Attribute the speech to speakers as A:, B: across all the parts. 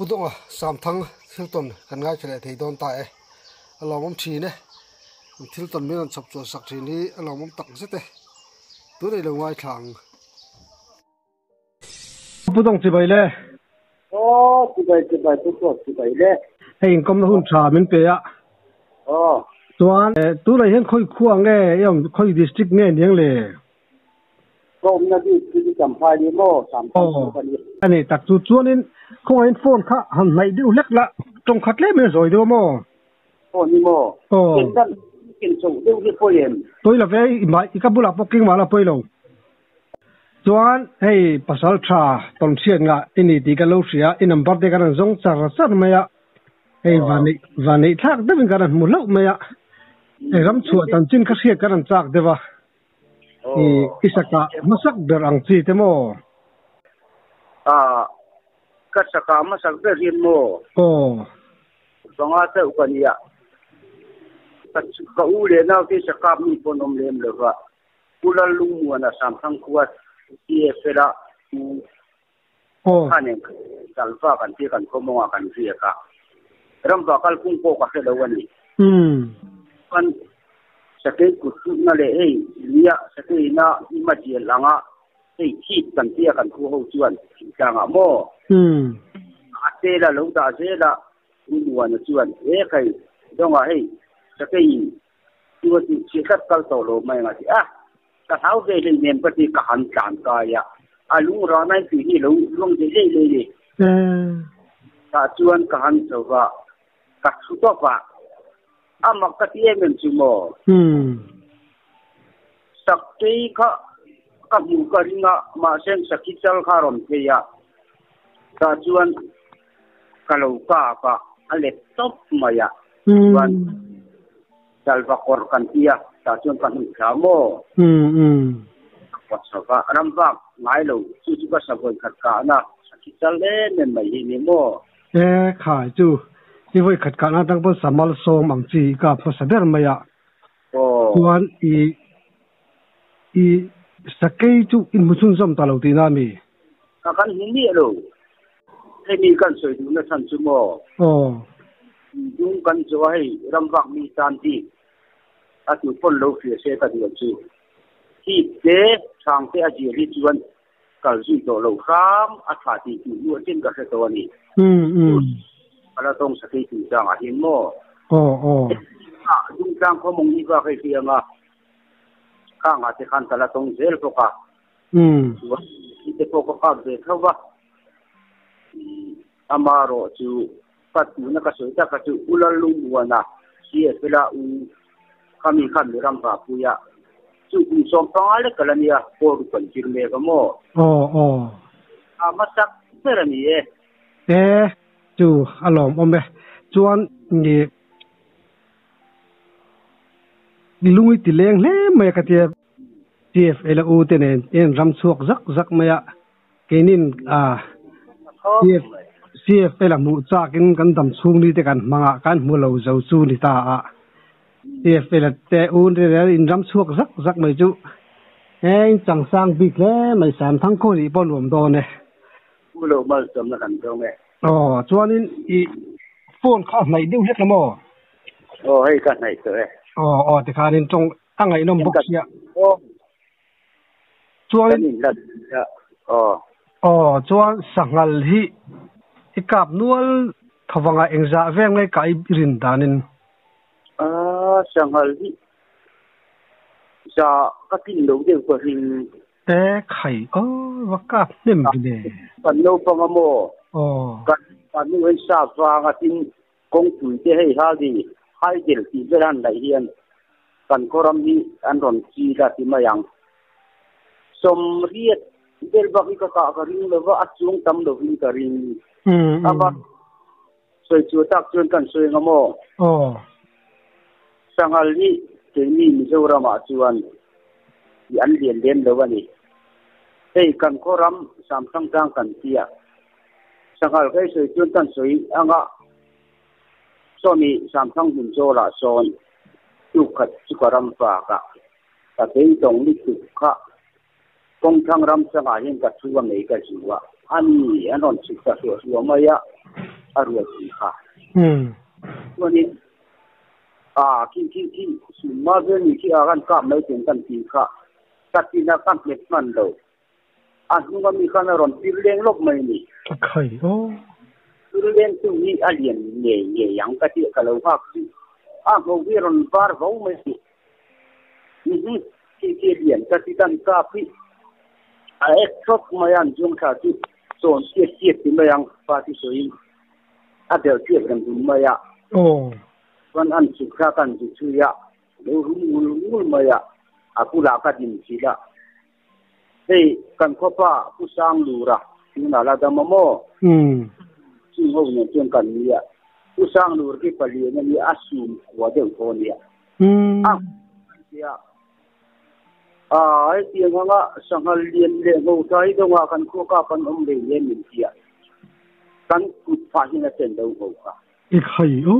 A: pudong sam thang thilton kan ngai chale thei don ta e alomom thi ne thilton min chop cho sak thi ni alomom tak zete tu nei lo ngai thang pudong chi bai le
B: chi bai tu bai le
A: hei kom na hun tha min pe ya tuan tu lai hen khoi khuang nge yom khoi district nge niang le
B: kom na di kam phai ni mo sam thang ni
A: ani tak chu chuanin khoi phone kha han lai diu lek la tong khat le me roi do mo
B: ni mo kin chung deu hi poem
A: toi la ve mai ikabula poking mala poilo chuan hei pasal tha ton sian nga ini ti ka lo sia in number de kan zong char sar maya hei vani thak de bin kan mu lo maya ram chu tan chin ka sia kan chak dewa isaka masak berang chi te mo
B: ka saka masak ber rin mo songa te ukania ka u le na ti saka mi ponom lem lewa ulal lumu na sam thang kuat ti fela kanen salva kan ti kan komo kan ti ka ram ba kal kung ko ka se lawani kan sake ku na le ei lia sake na ima ji langa ei chi kan ti kan ku ho chuan changa mo ate la lo da se la u wa na chuan e kai donga hei sake tu ti chi kat kal to lo mai nga ti ka thau ve le nem pa ti ka han chan ka ya alu ra nai ti ni lo long je le ka chuan ka han so wa ka su to wa amak ka ti em chu mo sakti ka mu ka ringa ma sen sakichal kharom te ya ka chuan ka lo ka ale top maya chuan salva kor kan tia ta chuan kan mo wat sa ba ramba ngai lo chu ka sa boi khat ka na sakichal le nen mai ni mo
A: khai chu ni voi khat ka na tang po samal so mang chi ka pho sader maya chuan i sakei chu in musun som ta lo ti na mi
B: ka kan ni lo he ni kan soi du na chan chu mo dung kan chu hai rambak mi tan ti atu pon lo fi se ta di chu ti te sang te a ji ri chuan kal ji to lo kham a tha ti ti lu tin ka se to ni ala tong sakei ti chang a hin mo dung chang ko mong ni ba kai ti nga ka nga te khan tala tong zel ko ka ite ko ka de thawa amaro chu pat na ka soi ta ka chu ulal lu wana si pela u kami khan ram ba pu ya chu ku som pa le kalania ko ru kan jir me ga mo masak serani
A: chu alom ombe chuan ni lungui ti leng hle mai ka tia TFL u te ne en ram chuak zak maya kenin CFL mu cha kin kan dam chung ni te kan manga kan mu lo zo chu ni ta TFL te u te in ram chuak zak mai chu en chang sang big le mai sam thang ko ni bon lom do ne
B: u lo mal chom na kan do me
A: chuanin I phone kha nai deu hlek lamo
B: hei ka nai to
A: te khanin tong angai nom box ya chuan chuan sangal hi ikap nual thawanga engza veng ngai kai rin danin
B: sangal hi sa ka tin lo de ko rin
A: khai waka nem ne
B: pan no pa mo kan ni wen sa fa nga tin kong tu te hei ha di hai del ti beran dai hian kan koram ni an ron chi la ti mayang som riet del baki ka ring lo wa achung tam lo hin ka ring aba soi chu tak chun kan soi ngamo sangal ni ke ni Mizoram chuan i an len lo wani ei kan koram sam thang tang kan tia sangal kai soi chun kan soi anga somi sam thang bun zo la son tu khat chu karam pa ka ta dei tong ni tu kha kong thang ram changa hin ka chuwa mei ka chuwa ani anon chu ka so maya อารวยสีค่ะวันนี้ที่สุนมาเรื่องนี้ที่อาการกล้ามไม่ถึงกันสีค่ะตัดสินการเล็กมันเดียวอันนู้นมีการรอนพิเรงลบไม่มี
A: ใครโอ้
B: พิเรงตรงนี้อะไรเนี่ยยังกะทิกะเลวพักสิเขาวิรอนบาร์เขาไม่สินี่ที่เรียนกะทิตันกาพิชอบมายันจงชาติส่วนเทียบที่มายังปฏิเสธเดี๋ยวเทียบกันดูมาyaโอ้วันอันสุขกันจุดยะเดี๋ยวรู้มาya aku lah kadin sila kan ko pa kusang lura nala da mamo si ho ne chen kan ni ya kusang lur ki pali ni asum wa de ko ni ya ya ai ti nga sangal lien le ho tai do nga kan ko ka pan le le min ti ya kan ku pa ni na chen do ho ka
A: e khai o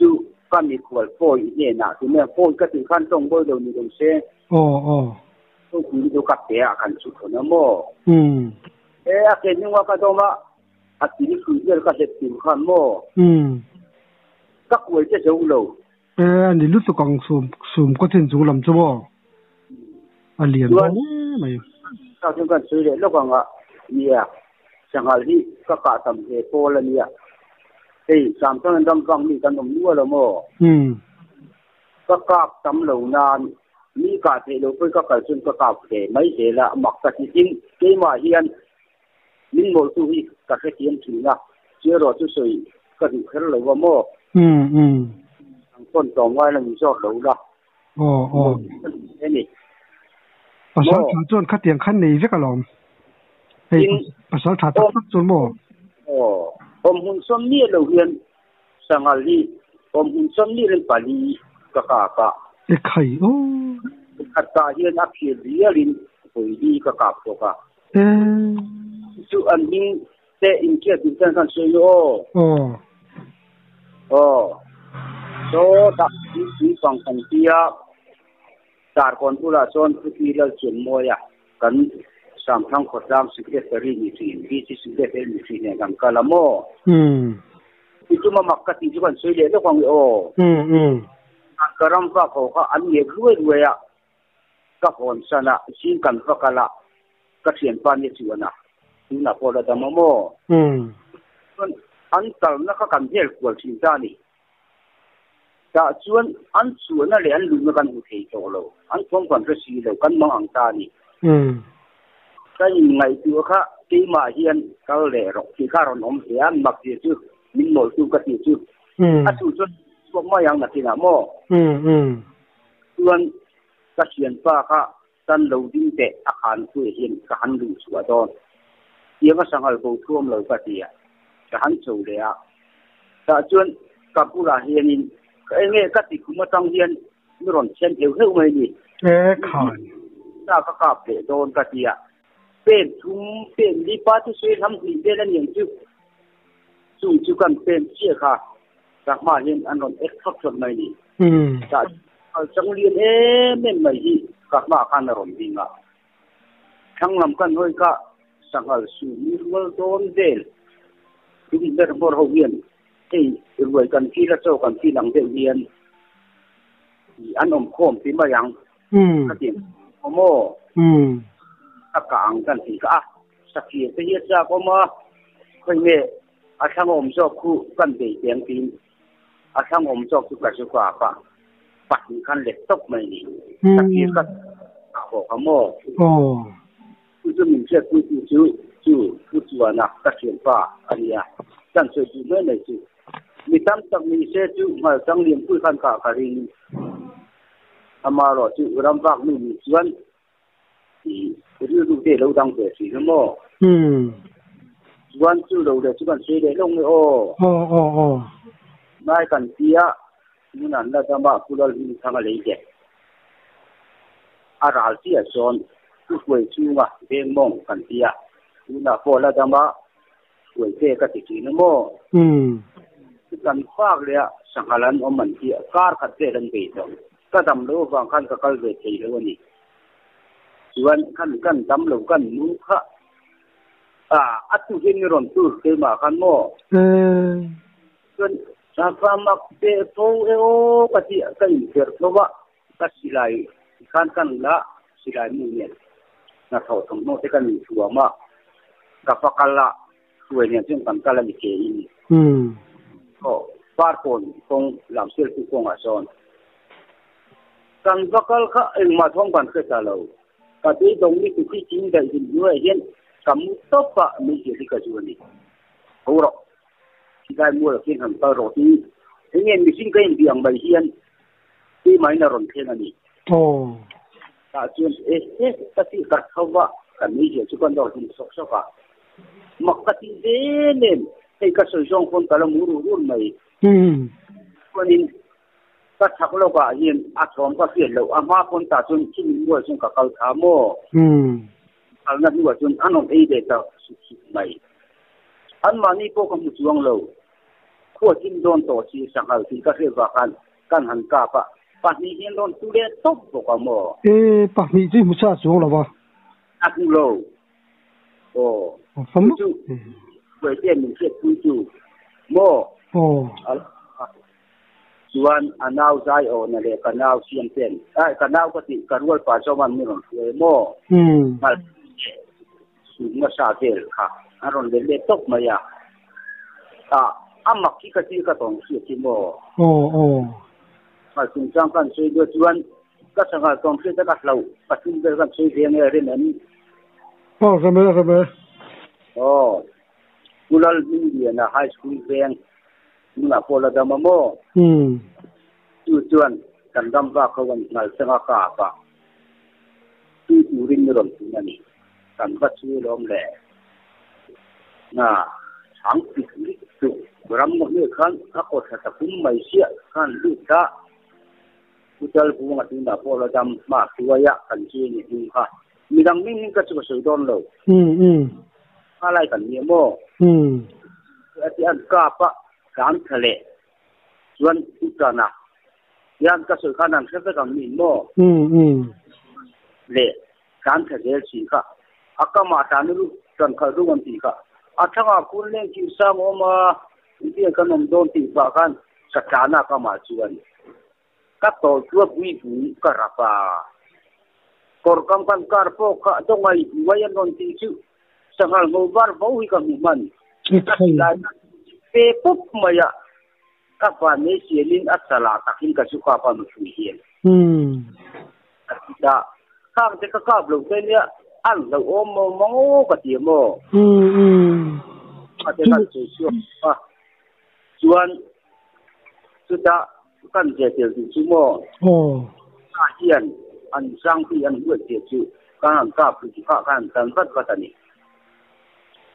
B: ju kanมีขวดโฟยเนี่ยนะถึงแม้โฟยก็ถึงขั้นต้องโบยเดี๋ยวนี้ตรงเช่ต้องคุยดูกับเตะกันสุดคนนะโมเกิดนึกว่าก็ต้องว่าอาทิตย์คุยเรื่องก็เสร็จถึงขั้นโมก็ควรจะเจ้าเรา
A: อันนี้รู้สึกกังสูมก็ถึงสูงลำจ้ะอันเรียนไม่
B: ถ้าถึงกันซื้อเลยแล้วก็ว่าเนี่ยสังหารที่ก็กะทำเหตุโฟแล้วเนี่ยสามต้นดำมีกันตรงนู้นละโมก็กราบตำเหล่านานมีกาเทโลเพื่อก็กระชุ่มก็กราบเทไม่เทละหมักกะทิจริงเกี่ยมาเฮียนมินโมตุฮีกะเทียนถึงละเชื่อรอจุสวยก็ถึงขั้นเลยว่าโมต้นตองไว้แล้วมีชอบเหล่าละ
A: นี่ภาษาชาจนขัดเตียงขั้นนี้สักลมภาษาชาทับจนโม
B: ผมหุ่นส้มนี่เราเรียนสังหารีผมหุ่นส้มนี่เรียนปาลีกะกะกะ
A: ใครโอ้
B: ขัดตาเรียนอักเสบเรียนปุยดีกะกะกะสุอันนี้แต่อินเกียติดกันช่วยโอ้โซตักที่ฟังกันเตียจากคนผู้ละส่วนที่เราเขียนมวยกันสามทั้งคนตามสิเกตรีมีสิ่งที่สิเกตรีมีสิ่งเนี่ยกันกะละโมที่จุมามักกะติจุกันสวยเลยต้องฟังโอกระรำฟ้าเขาก็อันเยอะด้วยก็ผลชนะสิ่งกันฟักละก็เขียนปานเนี่ยชวนนี่นะพอละดามโมอันตอนนั้นก็กันเที่ยวกว่าสิ่งท่านี่แต่ชวนอันชวนนั่นเลยอันลุงกันอุทิศโตโลอันคงกันจะสีเลยกันมองอังตานี่ก็ยังไงตัวข้าที่มาเฮียนก็เลยหรอกที่ข้ารอนอมเสียนมักเสียชื่อมินโมตุกติชื่ออาสุจนพวกมาอย่างนักที่น่ะโมส่วนก็เขียนป้าข้าตันเราดิ้งเตะอาคารคุยเฮียนก็หันดูสวดอนเดี๋ยวก็สังหารกูท่วมเราก็ดีก็หันโจเลยแต่จนกับผู้ละเฮียนินก็เงี้ยก็ติดคุมาตั้งเฮียนไม่ร้อนเช่นเอวเท่าไหร่นี่
A: ขาด
B: ถ้าก็กลับเลยโดนก็ดีเป็นทุ่มเป็นดีป้าที่ช่วยทำสิ่งเด่นอย่างจู่กันเป็นเชี่ยค่ะจากมาเห็นอันนั้นทับจนไม่ดีจากจังเรียนไม่ไม่ดีกับมาคันอารมณ์ดีทั้งลำกันห้อยก็สังหารสูมีวัลโดนเดลที่เดินบนห้องเรียนที่รวยกันที่ละโจกันที่หลังเรียนอันอมโคมที่มายังก็เตียงโมตะกางกันที่ก็สักทีไปเยอะจ้าก็มาค่อยเมื่ออาช่างอมจอกคู่กันเตียงตีนอาช่างอมจอกคู่กับสุขภาพปัดขันเล็กตกไม่ดีสักทีก็ขโมผู้จะมีเชื่อผู้ผู้จวนนะก็เขียนว่าอันนี้ตั้งใจดูไม่ในจูมีตั้งแต่มีเชื่อจูมาตั้งเรียนผู้ขันขาการินทำมาหล่อจูรำบากมีส่วนที่เรื่องดูเดี๋ยวเราดังเกิดสิ่งโม่วันจู่เราเดี๋ยวจุกันเสียเดี๋ยวลงเลยไม่กันเสียนี่นั่นเราจะมาพูดเรื่องทางอะไรเด็กอะไรเสียส่วนผู้ป่วยชื่อว่าเบงมงกันเสียนี่นะพอเราจะมาป่วยเสียก็ติดสิ่งโม่กันฟากเลยสังขารนั้นอมันเสียการขัดเสียดังเดียวก็ทำรู้ฟังขั้นก็เข้าใจเลยวันนี้ส่วนขั้นกันทำหลงกันมุขะ อัตุเห็นรอนตูเตมาคันโมจนสาฟามักเตโตเอโอกะติกันเกิดเพราะว่าก็สิไลกันละสิไลมูเนี่ยนะเท่าทั้งโนเตกันมีชัวมากับฟักละช่วยเนี่ยจึงกันละมีเกอินก็ปาร์คนคงลำเสียทุกคงอาซอนกันฟักละเองมาท่องกันเกิดแล้วก็ที่ตรงนี้คือที่จริงได้ยินด้วยเห็นคำตบปะมีเกี่ยวกับจวนนี้โอ้โหที่ได้มัวเขียนคำตอบรที่ที่เงี้ยมีสิ่งก็ยังเบี่ยงไปเขียนที่ไม่น่ารอนเท่านี้โอ้แต่จวนก็ที่กัดเขาว่ากันมีเกี่ยวกับดอกที่สกสกะมักที่เด่นให้กระสุนส่งคนกระมูรุรุ่นใหม่คนนี้ก็ทักเราว่าเห็นอาชมก็เขียนเราอามาคนตาจนที่มีมัวจนกับเขาถามโมอันนั้นว่าจนอันนั้นเด็กจะสุดๆไหมอันมานี่พวกเขาจวงเราขั้วจิ้มโดนต่อชีสังหารที่ก็เรียกว่ากันหันกาปะปัจจุบันโดนตุเรศตบพวกเขาโม
A: ปัจจุบันมุชาจวงเราวะ
B: อักเราโอ้จู่เปิดเตี้ยมึงเช็ดจู่โมส่วนอันนาวใจโอนั่นแหละกันนาวเสียงเต้นกันนาวก็ติการวัดป่าชาวบ้านนี่หรอกโมมาสูงมาซาเดลค่ะอารมณ์เด็กตกมาอย่างอามักที่กติกาต้องเสียที่โมมาถึงจังกันช่วยด้วยส่วนก็สังกัดต้องเสียจากเราปัจจุบันกันช่วยเรียนเรื่องนั้น
A: สมัย
B: กุลาลินเดียนะไฮสคูลเรียนน่ะพอละดามโมส่วนกันดำว่าเขาวันนั้นสังกัดปะที่อยู่ริมถนนที่นั่นกันก็ช่วยล้อมแหล่ทั้งที่สุดรำมันเนี่ยขันถ้าคนจะคุ้มไม่เสียขันลูกตาผู้เจ้าผู้งานที่น่ะพอเราจำมาตัวยักษ์กันที่นี่ดูค่ะมีดังมิ่งก็จะสวยดอนเลยอะไรกันเนี่ยโม่ที่อันกาปะการทะเลส่วนอุตนะยันก็สวยขนาดเช่นกันมีโม่เละการทะเลสิค่ะอากามาตานุรุกันเขาดูวันที่ค่ะอาทั้งอาคุณเล่นที่สามอมาที่ขนมโดนตีปากันสัจจานาก็มาชวนก็ต่อช่วยวิถีกระปากรกำกันการพกตรงไอ้วัยนนทีชื่อสังหารโมบาร์บ่อยกับมันเปปุ๊บมาอ่ะก็ว่าเนเซียลินอัศลาตักินกับสุขภาพมันช่วยเห็นแต่ข้างจะก็บลูกเนี่ยอันเราโอมมองกับเดียโมอาจจะกันช่วยส่วนสุดท้ายกันเจเจอชั่วโมงข้าเฮียนอันสร้างที่อันด้วยเจจูการกาบที่ข้ากันตั้งแต่ปัตตานี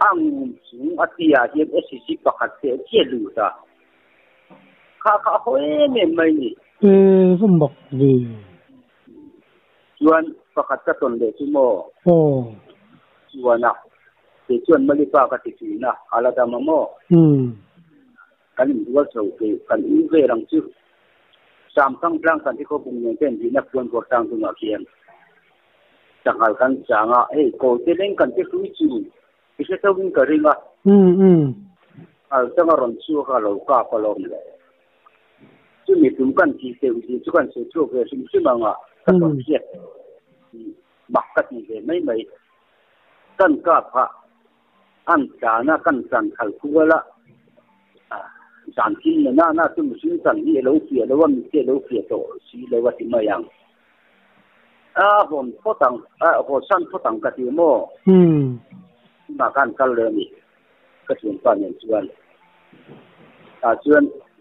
B: อันสูงอัติยาเย็นSCCประกาศเจลูตาข้าเขาเอ็มไม่นี่
A: สมบัติดี
B: ส่วนประกาศจะต้นเดือนชั่วโมงส่วนนะส่วนมาลิปากติจีนะอะไรแต่มาโมกันดูว่าเขากันอีเวรังชื่อสามครั้งครั้งกันที่เขาปุ่งเงินเป็นที่นักวนกดตังตัวเขียนจากหากันจางโกเตเล่นกันที่คุยจูที่จะต้องวิ่งกระดิ่งจังหวะรอนชัวเขาเราก้าวไปลงเลยซึ่งมีถุงกันที่เซลล์ที่ทุกคนเชื่อชัวร์ซึ่งบางก็ต้องเขียนบักกะทิเลยไม่กันก้าวพระอันจานะกันสันขัลคุวละสารที่น่าจะมีสิ่งสันที่เราเสียแล้วว่ามีเสียเราเสียต่อสีเลยว่าที่ไม่ยังผมพอตั้งผมสั้นพอตั้งกติโมมากันเลยนี่ก็เขียนป้าเนี่ยชวน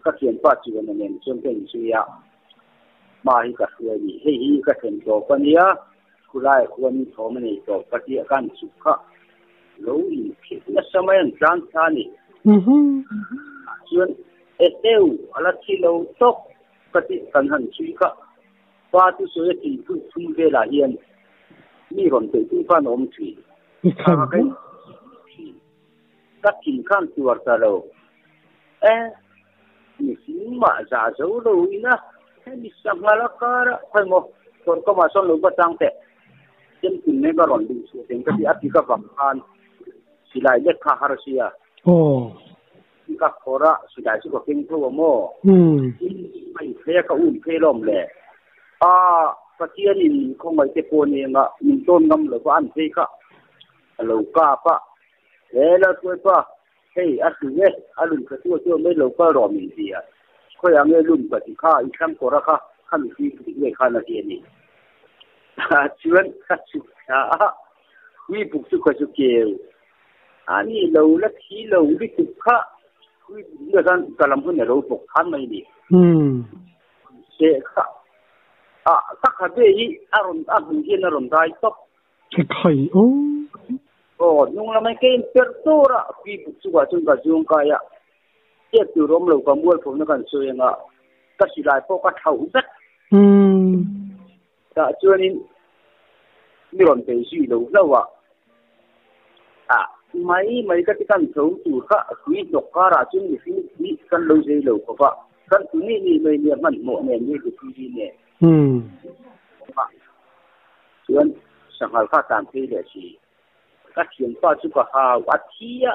B: ก็เขียนป้าชวนเนี่ยชวนเป็นเสียมาให้กับเสียนี่ให้ก็เขียนตัวคนนี้คุณไล่คนนี้เขาไม่ได้ตัวปฏิการสุขะเราอีกที่สมัยนั้นจานทานี่ส่วนเอวอะไรที่เราตกปฏิกันหันชีกะว่าที่สุดที่ทุ่มเวลาเย็นมีคนตื่นขึ้นฟ้าน้อมทีก็กินข้าวตัวตลอดมีสิ่งมาจากเจ้าเราอีนะให้มีสังหารการะใครโมคนก็มาสอนลูกตั้งแต่จนถึงในกรณีดูสุดเองก็ที่อธิกบังคัน silai le kha harasia
A: oh
B: ka khora silai su ko king tho mo mai phe ka un phe lom le pathian in không mai te pon ni nga in ton ngam lo an phe ka lo ka pa le la tu pa hey asu ne alun ka tu me lo ka ro min dia ko ya me lun pa ti kha i kham ko ra kha kham ti ti le kha na ti ni chuan ka chu kha wi bu su ko chu ke ani lo la thi lo li tu kha wi le san kalam hun lo pok khan mai ni se kha ta kha be yi aron a bu ye na ron dai top
A: ke khai
B: nung la mai ke pertura wi bu su ga chung ka jung ka ya ye tu rom lo ka mual phom na kan so nga ka si lai po ka thau zat ta chuanin mi ron pe si lo lawa mai ka ti kan thau tu kha wi dok ka ra chung ni kan lo sei lo ko ba kan tu ni mai ni man mo ne ni ku ti ne chuan sangal kha tan pe le si ka thiam pa chu ka ha wa thia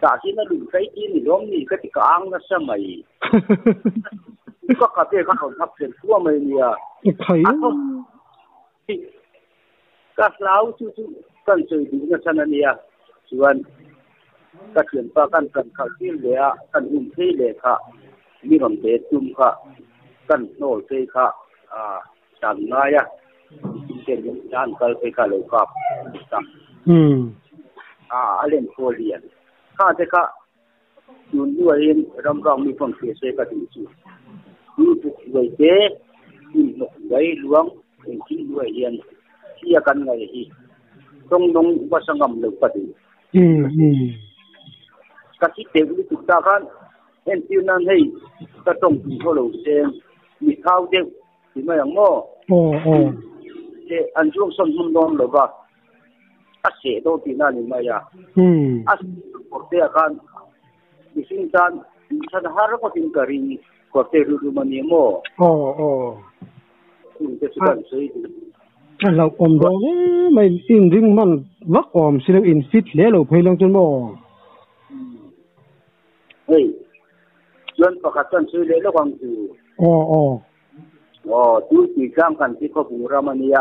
B: ta si na lu kai ti ni rom ni ka ti ka ang na sa mai ko ka pe ka khon thap chen tua mai ni
A: khai
B: ka lau chu kan chơi đi na sana ni chuan ka thiam pa kan khal ti le kan thi le kha mi rom te tum kha kan nol te kha chan na ya ke chan kal pe ka lo ka alen folian kha te kha yun lu yin ram mi phong se ka ti chu ni tu wei te ni no wei luang in chi lu yin chia kan ngai hi tong dong ba sangam lo pa ti ka ti te lu tu ta kan en ti nan hei ka tong ti ho lo se mi khao de ti ma yang mo te an chung som hum don lo ba a se do ti na ni ma ya a ko te kan mi sin tan san har ko tin ka ri ko te ru ma ni mo te su kan sei
A: เราอมดองไม่อินริงมันวักอมสิเราอินฟิตแล้วเราเพลงจนบ่
B: เฮ้ยจนประกาศจนซื้อเลยแล้วความคือดูสีกลางกันที่เขาบูรามณีย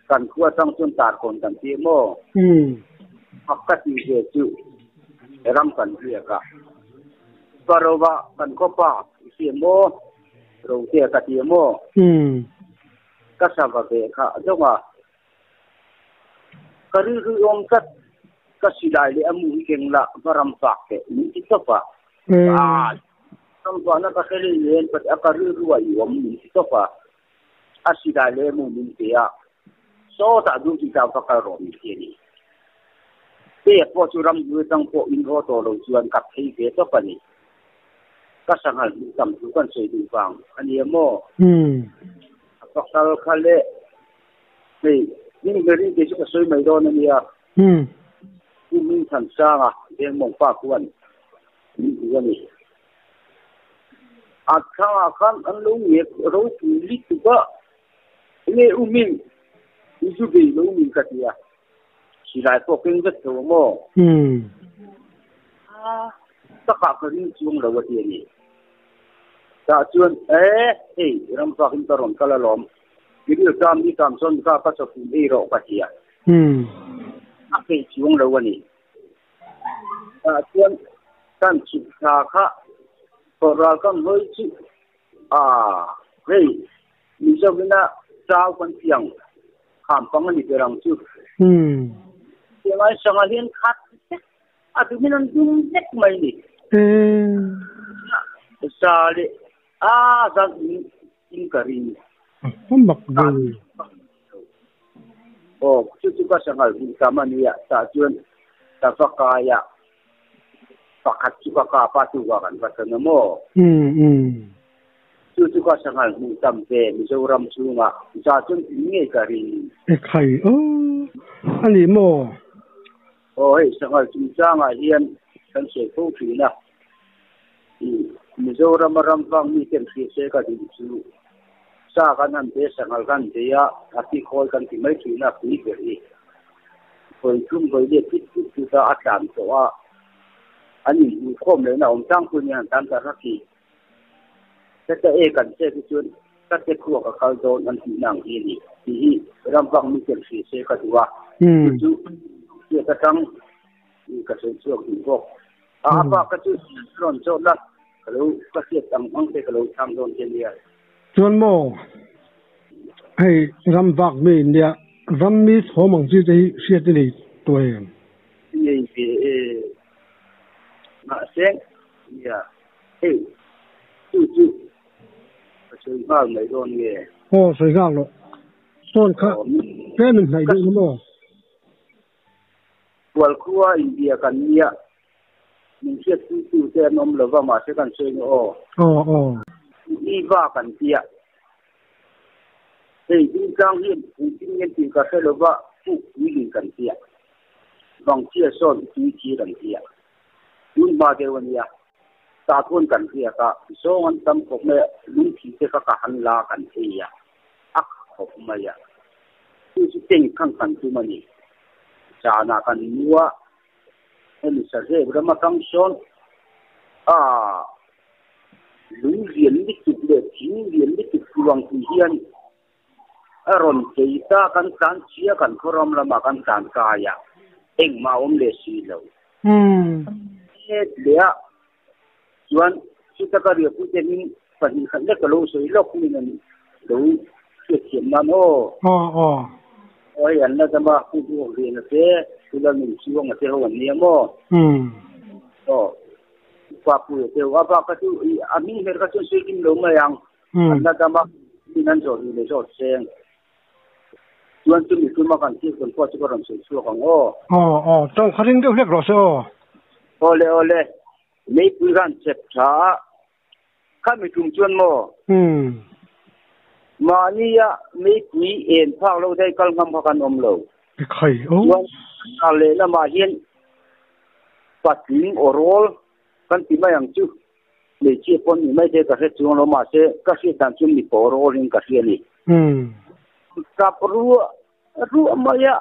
B: กันขั้วต้องจนตาคนกันที่โม่พักกันที่เจจูรำกันเรียกะปารวะกันก็ป้าเสียโม่เราเสียกันที่โม่ก็สบายค่ะเจ้าว่าก็รู้องค์ก็สิได้เลยอามุยเก่งละมารำฝากเนี่ยนี่ที่ตัวป่ะรำฝากนั่นก็แค่เรียนแต่ก็รู้ว่าอยู่นี่ที่ตัวป่ะอาสิได้เลยมุมินเสียโซ่ตาดูที่เจ้าพักรอมีเสียนี่เด็กพอจุรำอยู่ตั้งพออินโทรตัวเราชวนกับที่เสียตัวป่ะนี่ก็สังหารจำทุกคนช่วยดูฟังอันนี้โม่Pasal kale ni beri ke suka soi mai don ni ya min san sa de mong pa kuan ni akan an lu ni ro tu li tu ba ni umin isu be lu min ka dia si lai to king de to mo ta ka ko ni chung lo wa ti ni ta chuan ram fa hin taron kala lom video tam ni tam son ka pa so ni ro pa tia a ke chung lo wani ta chuan kan chi kha kha ko ra kan hoi chi ni so bina chao kan piang kham pang ni te rang chu ke mai sang alien khat a tu minan dum nek mai ni sale zan in karin
A: mak
B: chu ka sangal din kamania ta chuan ta fakaya pakat chu ka pa tu wa kan patan mo chu ka sangal mu tam te mi zoram chunga cha chun nge karin
A: khai ani mo
B: hei sangal chu changa hian kan se phu thi na Mizoram rampang ni ken se ka di chu sa kan an te sangal kan te ya ati khol kan ti mai thina phi beri foi thum voi de pit tu ta atam to a ani khom le na om tang kun yan tan ta raki ta e kan se ku chun ta te khu ka kal don an ti nang hi ni hi ram bang mi ken si se ka tuwa chu ye ta tang ka se chu ki ko a ba ka chu ron cho la ka lo ka se tang ang te ka lo tham don ken ya
A: chuan mo hey ram bak mi nia ram mi tho mang chi dei sia ti ni toi
B: ye be ma se ya hey chu soi ngang này rồi nghe
A: soi ngang rồi son khá cái mình này được không
B: qual khua India kan nia mình sẽ tu te nom lo mà sẽ kan soi no đi va kan tia thì in trang hiện in nhân tình cả sẽ lo va phụ đi kan tia bằng chia son chi kan tia nhưng mà cái vấn đề ta thôn kan tia ka so an tam ko me lung thi te ka han la kan tia ak ko ma ya tu ting kan tu mani cha na kan nuwa en sa je bra ma kang son lung rian đi chụp le chính rian đi chụp luang tu hian aron keita kan chia kan khoram la ma kan kan ka ya eng ma le si lo le chuan kita ka ria pu te min pani khan le ka lo soi lo khu ni lo che chen na no oi an na ma ku du ri na te tu la min chi wang te ho ni mo pa pu te wa pa ka tu a mi her ka chu se kim lo ma yang an na ma min zo ni le zo seng chuan tu mi tu ma kan ti kon po chu ko ram se chu kang
A: tong kharing de hlek ro so
B: ole mấy bữa gan chép trả các mình cùng chuyên mô mà như mấy quý ền phao lâu đây con ngâm hoặc ăn lâu
A: khẩy
B: à lẽ là mà hiện phát triển ở rô con tìm mấy hàng chứ để chia con thì mấy thế cả sẽ chung nó mà sẽ các sẽ tạm chung đi bỏ rô lên cả sẽ này cặp rùa mà ya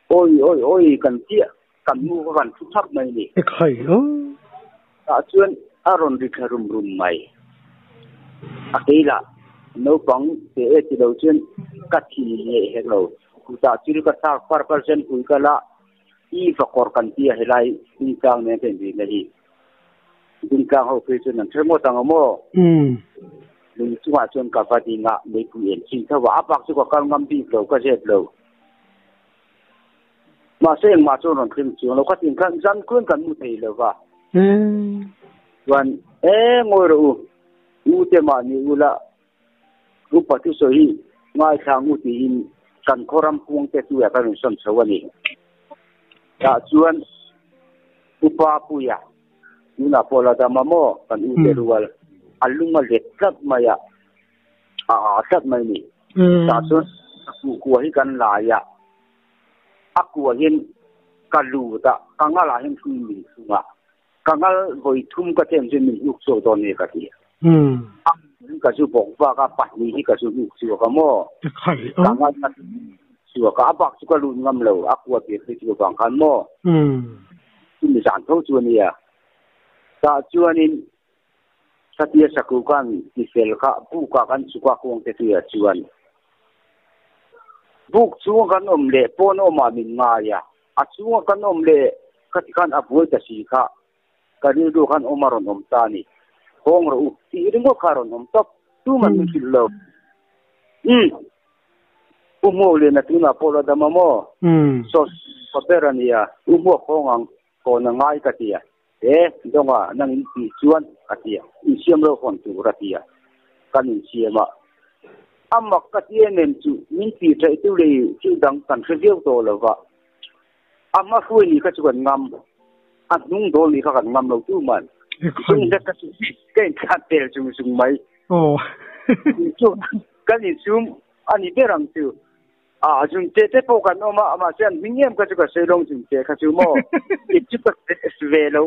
B: ôi cần chia cần mua cần chút thấp này nè
A: khẩy
B: chuan aron ri kharum rum mai akila no pang te ti lo chuan ka thi ne he lo ku ta chi ka ta par percent ku ka la I fa kor kan ti he lai ni kang ne ten di nei din ka ho pe chuan an themo tang mo ni chuwa chuan ka pa di nga me ku en chin thawa apak chu ka kal ngam bi lo ka jet lo ma se ma chu ron khim chu lo ka tin kan zan kun kan mu thei lo waวันงอยรู้อูเตมานี่อูละรูปที่สวยง่ายทางอูตีนกันโครัมพวงเตตัวกันส่วนสวรรค์แต่ส่วนอุปาปุยะอูน่าพอละดามโมกันอูเตรู้ว่าอัลลุมาเล็ดสักมายะสักไม่นี่แต่ส่วนกูกลัวให้กันลายะกลัวเห็นกันรู้แต่กังอะไรเห็นคือมีสุมาkangal voi thum ka tem je min uk so don ne ka ti ka su bok fa ka pa ni hi ka su uk su ka mo kangal ka su ka bak su ka lu ngam lo akwa pe ti ko bang kan mo ni jan tho chu ni ya ta chuanin satia saku kan ti fel ka bu ka kan su ka kong te tu ya chuan buk chu kan le pon ma min nga ya a chu kan le ka ti kan aboi ta si kha kani du kan omaron omtani hong ro ti ringo karon omtop tu man mi lo umo le na tuna pola da mamo so paperania umo hongang ko na ngai katia donga nang ti chuan katia I siam lo hon tu ratia kanin siama amma katia nen chu min ti thai tu le chu dang kan khriu to lova amma hui ni ka chuan ngam nung do ni ka kan ngam lo tu man chung da ka cái ka tel chung mai chu kan ni chung ani berang tu chung te po kan no ma sen mingem ka chu ka selong chung te ka chu mo chu ka sve lo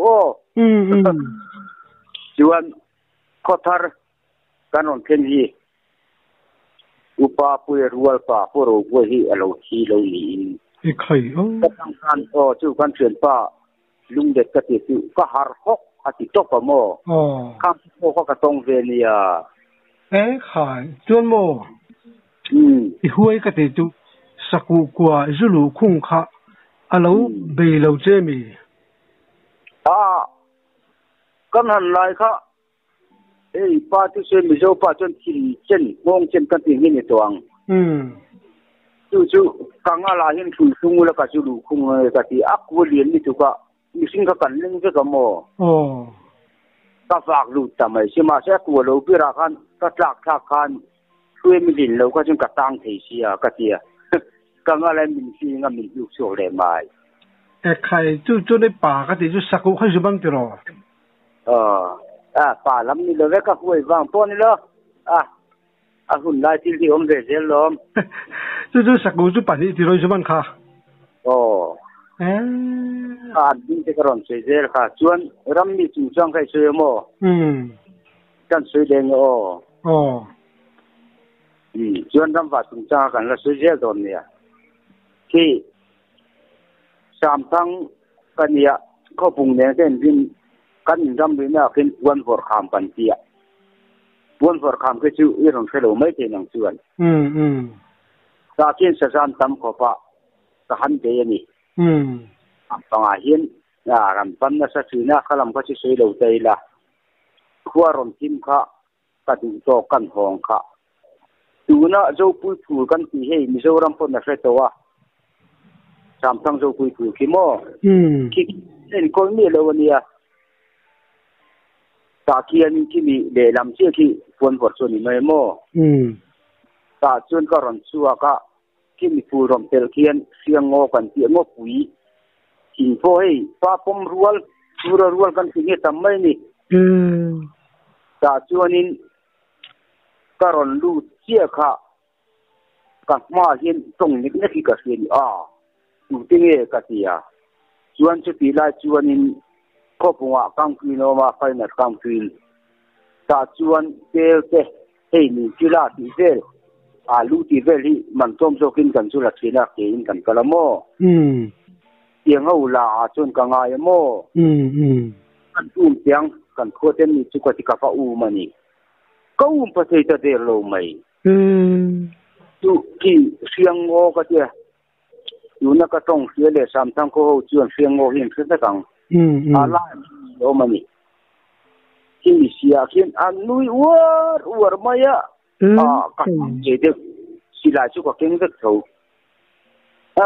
B: chuan kothar kanon ken hi upa pu rual pa poro go hi alo hi lo ni
A: อีกใครอ๋อ
B: ทางการจู่กันเชิญป้าลุงเด็กกติจุก็หาฮกอติตกปะโมข้างโมก็กระตงเวเนีย
A: ขายจวนโมอีห้วยกติจุสักกว่าจุลูคุ้งค่ะอาลูเบลเจมี
B: ก็นั่นไรค่ะป้าที่เชิญมิโซป้าจนที่เช่นมองเช่นกันที่นี่ตัวจู่กังอะไรเห็นคุยซุ่มแล้วก็จุลูคุ้งกติอักวเลียนนี่ถูกก็มีสิ่งกันเล่นก็กโมก็ฝากดูทำไมใช่ไหมใช่กลัวเราพิราคันก็จักทักคันช่วยมิลินเราก็จึงกระตังเทียกระเทียกังอะไรมินซีงั้นมินยุกโซ่เลยไหม
A: ใครจู่ในป่าก็ติดจู่สักกูให้จุบังติร
B: อป่าลำนี้เลยก็ห่วยวางตัวนี่เลยหุ่นได้ที่อมเดือดล้อม
A: จู่สักกูจู่ป่านี้ที่เราจุบังค่ะ
B: ดิ้งจะกระรอนเสียเจค่ะชวนรำมีจุดจังใครช่วยมั้กันช่วยเด้งชวนรำว่าจุดจังกันแล้วช่วยเจตอนเนี่ยที่สามทั้งกันเนี่ยเขาปุ่งเนี่ยเช่นกันรำเนี่ยขึ้นวันฝนขามปันเตียวันฝนขามก็ชื่ออีรอนเฟลไม่ใช่หนังชวนตาเขียนสะสานตั้มขบะตะหันเดียนี่ต่างอาเห็นรำปันน่ะสักทีน่ะขลังก็จะสวยเราใจละขั้วรำทิมค่ะกระดูกโตกันหองค่ะดูน่ะเจ้าปุยผูกันที่ให้มิโซรำพนน่ะใช่ตัวสามทั้งเจ้าปุยผูขี้โม่ขี้เล่นคนมีเลยวันนี้ตาเคียนที่มีเดลำเชี่ยที่ฝนฝนส่วนนี้ไม่โม่ตาจนก็รำชัวก็ที่มีผู้รำเตลเคียนเสียงโง่กันเสียงโง่ปุ๋ยกินพอให้ป้าปมรัวกันที่นี่ทำไม่นี่ตาจวนนี้ก็รำลูเชี่ยค่ะกับมาเห็นตรงนี้นี่คือกับเสียงอยู่ที่นี่กับเสียจวนจะตีลายจวนนี้ก็ปุ่งว่ากลางคืนออกมาไฟหนักกลางคืนตาจวนเตลให้มีกีฬาที่เวลลูที่เวลี่มันต้มโซกินกันสุดละทีนักเองกันกะละโมเตียงเอาลาจนกังไงโมกันอุ้มเตียงกันโคตรมีสุขติกาฟ้าอูมันนี่ก็อุ้มประเทศเดียวเราไม่ดูที่เสียงโง่ก็เจ้าอยู่นักก็ต้องเสียเลยสามทั้งเขาจวนเสียงโง่เห็นขึ้นสักครั้งอะไรเรามันนี่ที่เสียขึ้นอันนุยวัวไม่อะกันเจดีสิลาชุกเก่งสักเท่า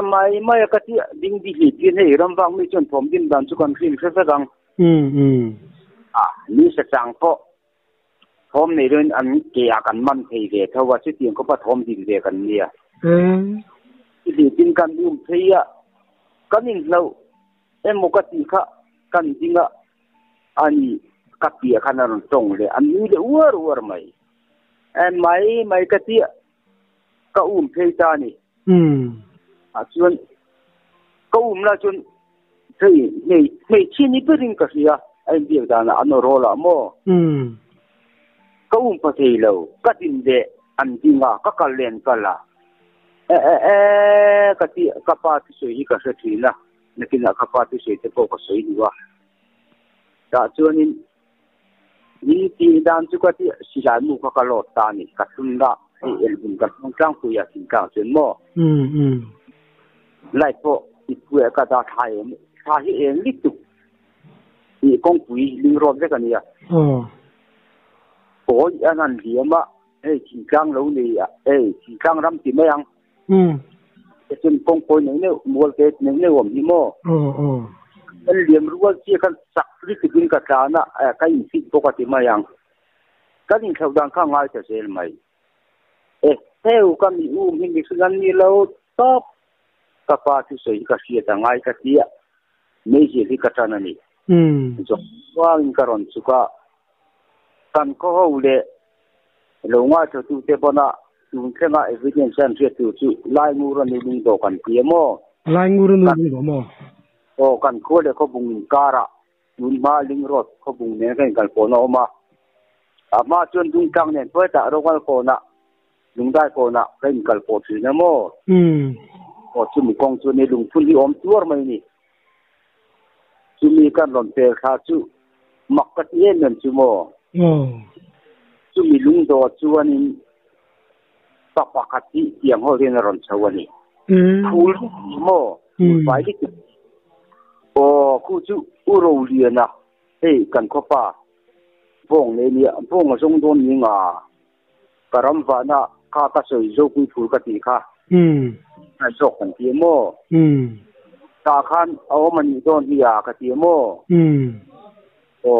B: ไม่ก็ที่ดิ้งดีหลีกินให้รำฟังไม่จนผมดินดันชุกันขึ้นสักครั้งนี่สักจังเพราะผมในเรื่องอันเกี่ยกันมันเทเกเท่าว่าชุดเตียงก็ปะทมดินเดียกันเนี่ยที่หลีกินกันยุ่งเทียกันนี่เรามุกติค่ะกันจริงอ่ะอันนี้กับเปียขนาดตรงเลยอันนี้เดี๋ยววัวไม่ไม่กระเทียก็อุ้มเพย์ตานี่จนก็อุ้มละจนเฮ้ยไม่ชี้นี่เป็นยังกระเทียไอ้เดียวดานะอันโรละโมก็อุ้มประเทศเราก็ดินเดอันจริงอ่ะก็การเล่นกันละกระเทียก็ปาที่สวยก็เสียทีละนักกินก็ปาที่สวยจะพอก็สวยดีว่าแต่จนนี่ที่ด้านจุกที่สิลามุขก็โลดตานี่กัดสุนดาไอเอ็นบุญกับน้องจ้างคุยสินกลางจนโม่ไล่พออีกคุยก็ได้ไทยเองลิตุนี่กงคุยลิงรอบได้กันเนี่ยโอ้ยอันนั้นเดียมะสินกลางเราเนี่ยสินกลางรำตีไม่ยังจนกงคุยเนี่ยมัวเกตเนี่ยผมที่โม่มันเลี้ยงรู้ว่าเชี่ยกันสักที่สิบินกับจานะก็ยิ่งสิปกติมายังก็ยิ่งเขาดังข้างไว้จะเสียไหมเท่ากันมีอุ้มมีสิ่งนี้เราตอบกับปาที่สวยก็เสียแต่ไงก็เสียไม่เสียที่กระจานะนี่จบว่าอินการอนสุกะกันก็เอาเลยลงว่าจะดูเทปนะดูแค่ว่าevidence andเชื่อถือลายงูรันนี่ดูกันเพียโม
A: ลายงูรันนี่ดูโม
B: กันโคเดเขาบุงการะยุนมาลิงรถเขาบุงเนี่ยกันโคโนมาจนดุงจังเนี่ยเพื่อจะรู้ว่าโคนะลุงได้โคนะกันโคถือนะโม โอ้ชุมีกองชุในลุงพุ่นที่อมตัวไม่นี่ชุมีการหล่นเตะขาชุมักกะเทียนเงินชุโมชุมีลุงโดชวนนี่ปักปักขัดที่อย่างเขาเรียนหล่นชาวนี่พูดโมไปที่โอ้คู่ชุอุโรเลียนะเฮ้กันข้อป้าพงเนี่ยพงส่งโดนยิงกระรำฟ้านะข้าก็สวยโจกุยพูดกันทีค่ะนายโจกันทีโมตาขันเอามันโดนที่กันทีโมโอ้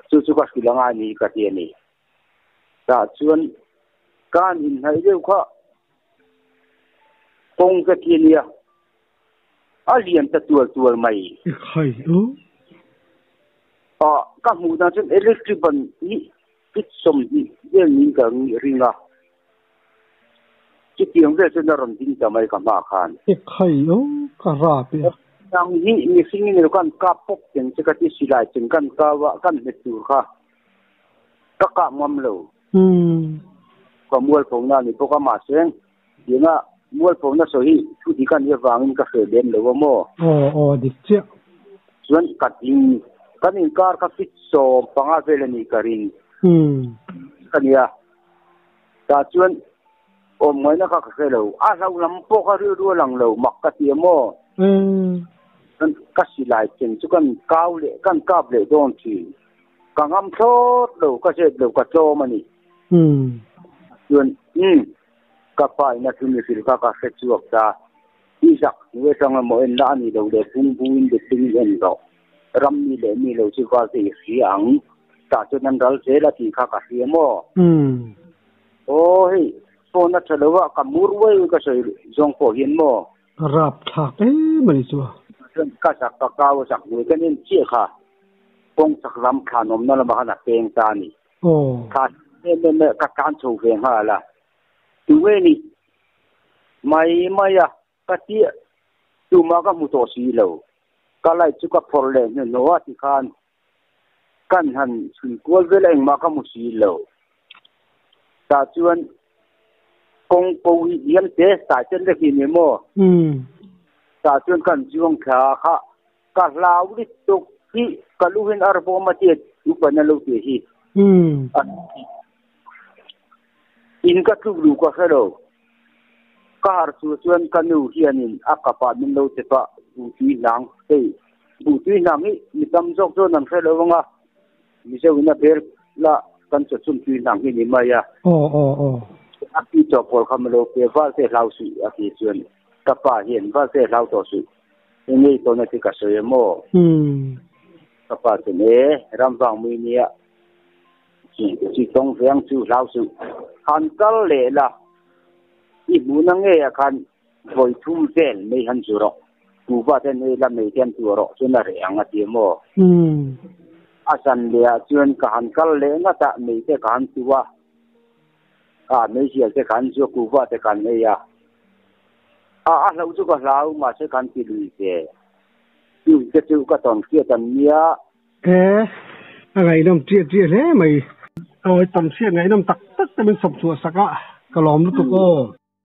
B: ชุก็สิลังไงนี่กันทีนี่แต่ชวนการอินให้เรื่องข้าพงกันทีเนี่ยเรียนแต่ตัวไม่
A: ใคร
B: ก็หูนั่นฉันเอเล็กทริบันนี่คิดสมดีเรื่องนี้กับริงจิตยังเรื่องนั้นรำจริงจะไม่กำมาขัน
A: ใครก็ราบ
B: อย่างนี้มีสิ่งนี้เรากันกับพวกอย่างจะกันที่สิไลจึงกันกับว่ากันเหตุค่ะก็กะมั่มเลยก็มัวผมนั่นนี่พวกก็มาเสียงอย่างน่ะมัวผมนั่นสวยทุกที่กันเยอะฟังนี่ก็เสียเด่นเลยว่าโม่
A: ดิเจ้า
B: ส่วนกัดยิงกันอินการก็ฟิตโซปังอาเวลนี่กริงกันเนี่ยแต่ส่วนอมไว้นะก็เสียเลยเราลำพวกเขาเรื่อยๆหลังเลยมักกะเทียมโม่กันก็สิไลจึงจุกันก้าวเลยกันก้าวเลยโดนทีกังอัมโซดเลยก็เสร็จเลยก็โจมันนี่ส่วนก็ไปนะที่มีฟิลก็เสร็จจวบจ้าที่สักเวสังละโมเอ็นล้านนี่เราเด็กพุ่งเด็กติ้งเอ็นเรารำนี่เลยมีเราชื่อว่าเสียงแต่จนนั้นเราเสียละที่ข้าก็เสียโม่โอ้ยโซนัทเลวะกับมูรเวก็ใช่จงพอเห็นโม่
A: รับถักมันชัว
B: ก็สักตะกาวสักด้วยกันนี่เชี่ยค่ะกงสักลำขานมนั่นละมาขนาดเพลงตานี่ขาดเนี่ยกับการโชว์เพลงฮะล่ะดูเวนี่ไม่ก็เจี๊ยดูมาก็มุตโตสีเหลวก็ไล่จุกพอลเลนเนี่ยโน้ตที่คันกันหันสุนกวลเวลเองมาก็มุสีเหลวแต่ชวนกงปูยันเตะสายเส้นเล็กนี่โม่แต่ชวนกันช่วงขาค่ะก็ลาวดิตุกที่ก็ลูกเห็นอารมณ์มาเจ็ดลูกเป็นลูกเจี๊ยฮีอินก็ทุกลูกก็เสร็จก็หาส่วนกันอยู่ที่นี่อักปะมันเราจะปะบุตรีนางเฮ้ยบุตรีนางนี่มีตำจอกโจนังเสร็จแล้วว่ามีเจ้าวินาเบลละกันจะสุ่มบุตรีนางที่นี่มาอย่าอักที่จบพอคำเราเปว่าเสร็จเราสุอักที่ส่วนกับป่าเห็นว่าเสร็จเราต่อสุยังไงตัวนั้นที่กระเสือโม่กับป่าตัวนี้รำฟังมีเนี่ยสิ่งต้องเสียงสู่เราสุหันกัลเล่ละอีบุนังเอคันบอยทุ่มเต้นไม่หันสุรกูว่าเต้นเอละไม่เต้นตัวรอจนอะไรอย่างเงี้ยโม่อาศันเดียจนการกัลเล่น่าจะไม่ใช่การตัวไม่ใช่การชั่วกูว่าแต่การเนี่ยเราจุกเรามาใช้การที่ลุยเจ้อยู่จะจุกตอนเกี่ยวกันเนี่ย
A: อะไรน้ำเจี๊ยเลยไม่เอาไอ้ตำเสียไงน้ำตักแต่เป็นสมส่วนสักก็ลองดูตัว